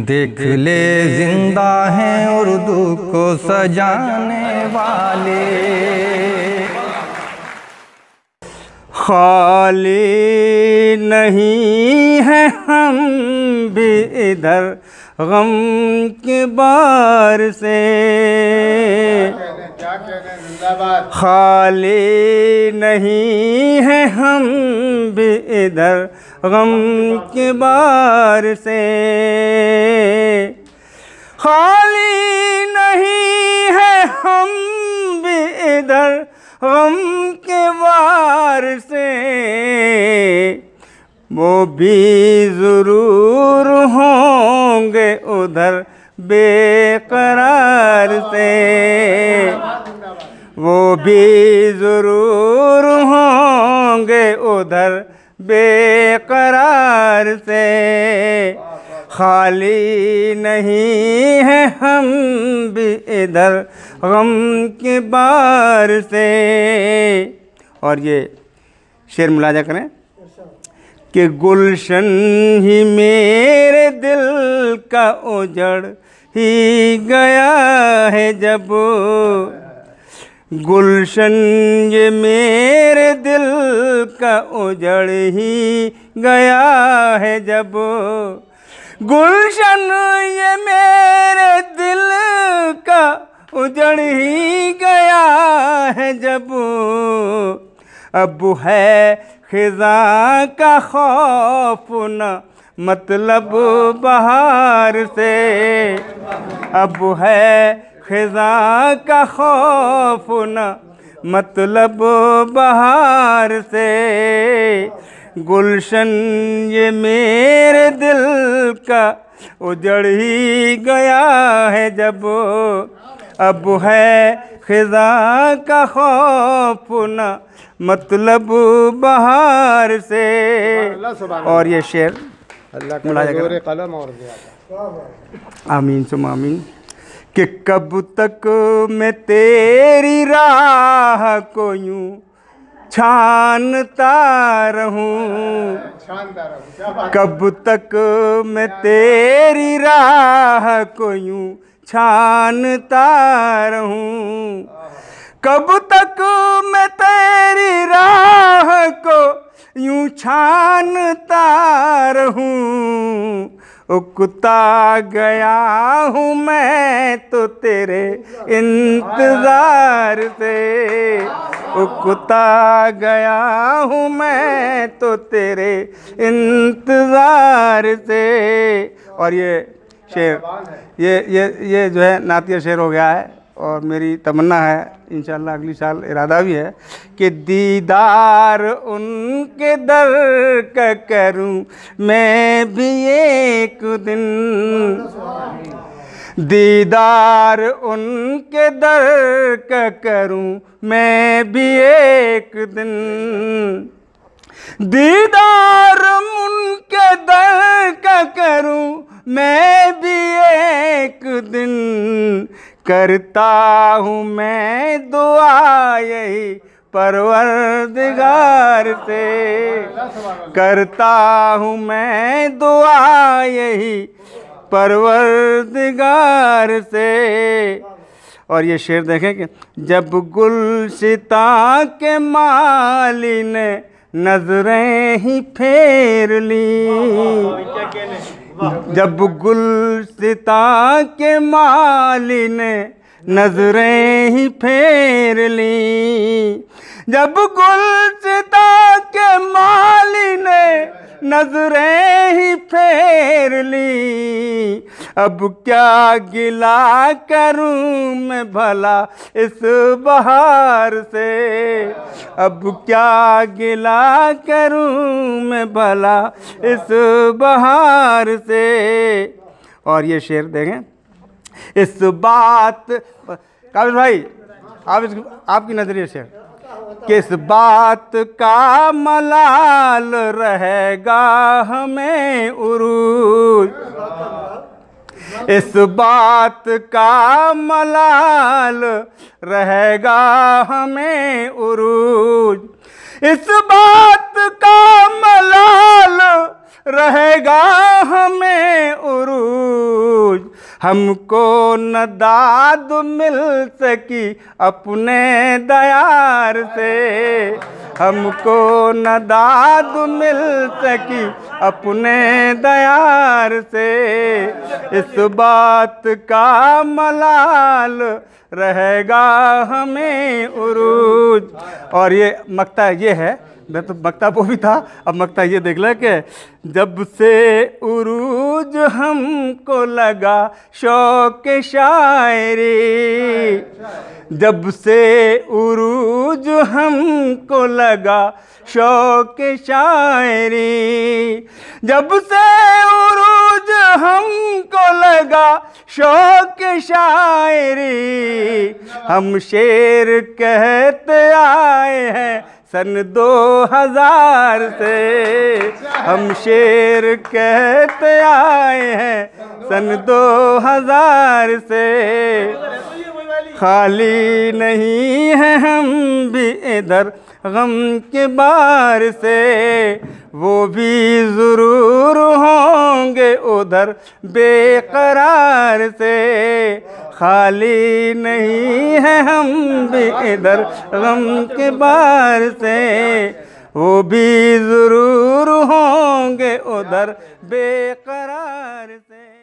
देख ले जिंदा हैं उर्दू को सजाने वाले। खाली नहीं है हम भी इधर गम के बार से, खाली नहीं है हम भी इधर गम के बार से, खाली नहीं है हम भी इधर गम के बार से, वो भी ज़रूर होंगे उधर बेकरार से, वो भी ज़रूर होंगे उधर बेकरार से, खाली नहीं है हम भी इधर गम के बार से। और ये शेर मुलाजा करें कि गुलशन ही मेरे दिल का उजड़ ही गया है जब, गुलशन ये मेरे दिल का उजड़ ही गया है जब, गुलशन ये मेरे दिल का उजड़ ही गया है जब, अब है खिज़ां का खौफ न मतलब बहार से, अब है खिज़ां का खौफ न मतलब बहार से, गुलशन ये मेरे दिल का उजड़ ही गया है जब, अब है खिज़ां का खौफ न मतलब बहार से। और ये शेर आमीन सुम आमीन कि कब तक मैं तेरी राह को यूं छानता रहूं, कब तक मैं तेरी राह को यूं छानता रहूं, कब तक मैं तेरी राह को यूं छानता रहूं, उकता गया हूँ मैं तो तेरे इंतज़ार से, उकता गया हूँ मैं तो तेरे इंतज़ार से। और ये शेर ये जो है नातिया शेर हो गया है, और मेरी तमन्ना है इंशाअल्लाह अगली साल इरादा भी है कि दीदार उनके दर का करूं मैं भी एक दिन, दीदार उनके दर का करूं मैं भी एक दिन, दीदार उनके दर का करूं मैं भी एक दिन, करता हूँ मैं दुआ यही परवरदिगार से, करता हूँ मैं दुआ यही परवरदिगार से। और ये शेर देखें कि जब गुलसितां के माली ने नजरें ही फेर ली, जब गुलसितां के माली ने नजरें ही फेर ली, जब गुलसितां के माली ने नजरें ही फेर ली, अब क्या गिला करूं मैं भला इस बहार से, अब क्या गिला करूं मैं भला इस बहार से। और ये शेर देखें, इस बात काबिल भाई आपकी नजरिए शेर, किस बात का मलाल रहेगा हमें उरूज, इस बात का मलाल रहेगा हमें उरूज, इस बात का मलाल रहेगा हमें उरूज, हमको न दाद मिल सकी अपने दयार से, हमको न दाद मिल सकी अपने दयार से, इस बात का मलाल रहेगा हमें उरूज। और ये मक्ता ये है, मैं तो मक्ता वो भी था, अब मक्ता ये देख ले कि जब से उरूज हमको लगा शौक शायरी, जब से उरूज हमको लगा शौक शायरी, जब से उरूज हमको लगा शौक शायरी, हम शेर कहते आए हैं सन 2000 से, हम शेर कहते आए हैं सन 2000 से। खाली नहीं है हम भी इधर गम के बार से, वो भी ज़रूर होंगे उधर बेकरार से। खाली नहीं है हम भी इधर गम के बार से, वो भी ज़रूर होंगे उधर बेकरार से।